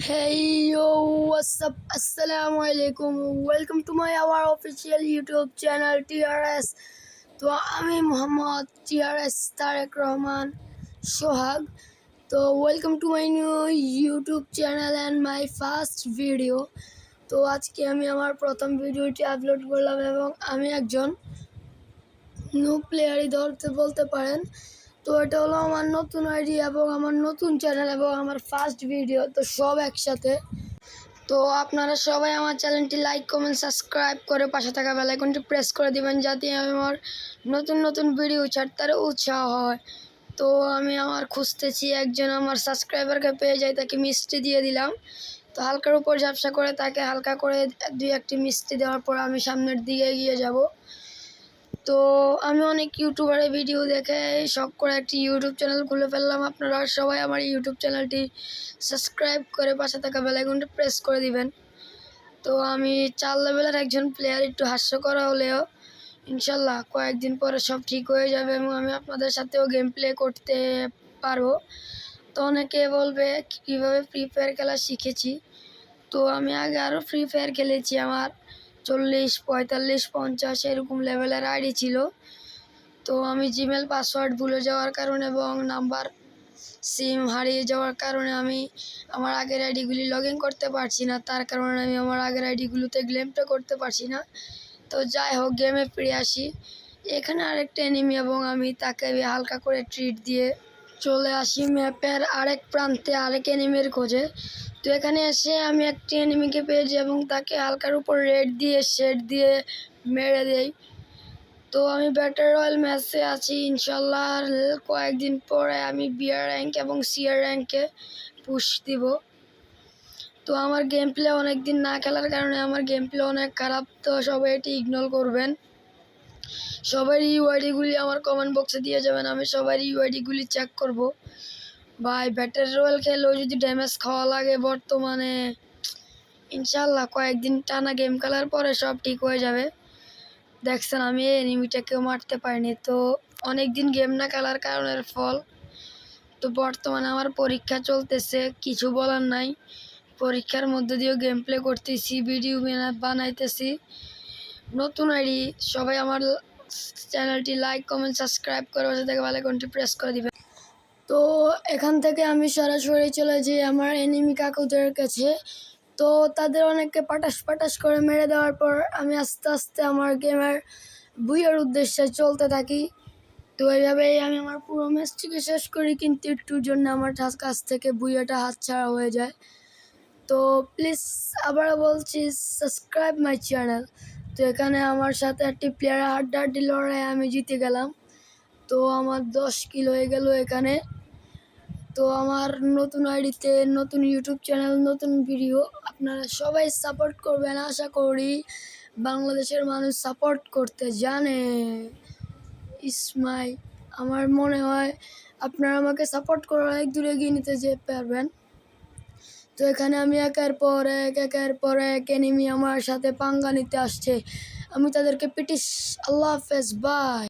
Hey yo, what's up? Assalamu alaikum. Welcome to our official YouTube channel TRS. তো আমি Mohammad TRS Tarique Rahman সোহাগ। তো welcome to my new YouTube channel and my first video. তো আজকে আমি আমার প্রথম ভিডিওটি আপলোড করলাম এবং আমি একজন নিউ প্লেয়ারই ধরতে বলতে পারেন। তো এটা হলো আমার নতুন আইডি এবং আমার নতুন চ্যানেল এবং আমার ফার্স্ট ভিডিও, তো সব একসাথে। তো আপনারা সবাই আমার চ্যানেলটি লাইক কমেন্ট সাবস্ক্রাইব করে পাশে থাকা বেল আইকনটি প্রেস করে দিবেন যাতে আমার নতুন নতুন ভিডিও ছাড়তে উৎসাহ হয়। তো আমি আমার খুঁজতেছি একজন আমার সাবস্ক্রাইবারকে পেয়ে যাই, তাকে মিষ্টি দিয়ে দিলাম। তো হালকার উপর ঝাপসা করে তাকে হালকা করে দুই একটি মিষ্টি দেওয়ার পর আমি সামনের দিকে এগিয়ে যাব। তো আমি অনেক ইউটিউবারের ভিডিও দেখে শখ করে একটি ইউটিউব চ্যানেল খুলে ফেললাম। আপনারা সবাই আমার ইউটিউব চ্যানেলটি সাবস্ক্রাইব করে পাশে থাকা বেল আইকনটি প্রেস করে দিবেন। তো আমি 4 লেভেলের একজন প্লেয়ার, একটু হাস্যকর হলেও ইনশাল্লাহ কয়েকদিন পরে সব ঠিক হয়ে যাবে এবং আমি আপনাদের সাথেও গেম প্লে করতে পারবো। তো অনেকে বলবে কীভাবে ফ্রি ফায়ার খেলা শিখেছি। তো আমি আগে আরও ফ্রি ফায়ার খেলেছি, আমার 40, 45, 50 এরকম লেভেলের আইডি ছিল। তো আমি জিমেল পাসওয়ার্ড ভুলে যাওয়ার কারণে এবং নাম্বার সিম হারিয়ে যাওয়ার কারণে আমি আমার আগের আইডিগুলি লগ ইন করতে পারছি না, তার কারণে আমি আমার আগের আইডিগুলোতে গেমটা করতে পারছি না। তো যাই হোক, গেমে ফিরে আসি। এখানে আরেকটা এনিমি এবং আমি তাকে হালকা করে ট্রিট দিয়ে চলে আসি ম্যাপের আরেক প্রান্তে আরেক এনিমির খোঁজে। তো এখানে এসে আমি একটি এনিমিকে পেয়েছি এবং তাকে হালকার উপর রেড দিয়ে শেড দিয়ে মেরে দেই। তো আমি ব্যাটল রয়্যাল ম্যাচে আছি, ইনশাল্লাহ কয়েকদিন পরে আমি বিআর র্যাঙ্ক এবং সিআর র্যাঙ্কে পুশ দিব। তো আমার গেম প্লে অনেক দিন না খেলার কারণে আমার গেম প্লে অনেক খারাপ, তো সবাই এটি ইগনোর করবেন। সবার ইউআইডিগুলি আমার কমেন্ট বক্সে দিয়ে যাবেন, আমি সবার ইউআইডিগুলি চেক করব। ভাই ব্যাটল রয়্যাল খেলেও যদি ড্যামেজ খাওয়া লাগে বর্তমানে, ইনশাল্লাহ কয়েকদিন টানা গেম খেলার পরে সব ঠিক হয়ে যাবে। দেখছেন আমি এই এনিমিটাকেও মারতে পারিনি, তো অনেক দিন গেম না খেলার কারণের ফল। তো বর্তমানে আমার পরীক্ষা চলতেছে, কিছু বলার নাই। পরীক্ষার মধ্যে দিয়েও গেম প্লে করতেছি, ভিডিও বানাইতেছি। নতুন আইডি, সবাই আমার চ্যানেলটি লাইক কমেন্ট সাবস্ক্রাইব করে পাশে থেকে বেল আইকনটি প্রেস করে দিবেন। তো এখান থেকে আমি সরাসরি চলে যাই আমার এনিমি কাকুদের কাছে। তো তাদের অনেককে পাটাস করে মেরে দেওয়ার পর আমি আস্তে আস্তে আমার গেমের বুইয়ের উদ্দেশ্যে চলতে থাকি। তো এইভাবেই আমি আমার পুরো ম্যাচটিকে শেষ করি, কিন্তু একটুর জন্য আমার কাছ থেকে বুইয়াটা হাতছাড়া হয়ে যায়। তো প্লিজ আবারও বলছি, সাবস্ক্রাইব মাই চ্যানেল। তো এখানে আমার সাথে একটি প্লেয়ার হাড্ডাহাড্ডি লড়াই আমি জিতে গেলাম। তো আমার 10 কিল হয়ে গেল এখানে। তো আমার নতুন আইডিতে নতুন ইউটিউব চ্যানেল, নতুন ভিডিও, আপনারা সবাই সাপোর্ট করবেন আশা করি। বাংলাদেশের মানুষ সাপোর্ট করতে জানে। ইসমাই, আমার মনে হয় আপনারা আমাকে সাপোর্ট করে অনেক দূরে এগিয়ে নিতে পারবেন। তো এখানে আমি একের পর এক এনিমি আমার সাথে পাঙ্গা নিতে আসছে, আমি তাদেরকে পিটিস। আল্লাহ হাফেজ, বাই।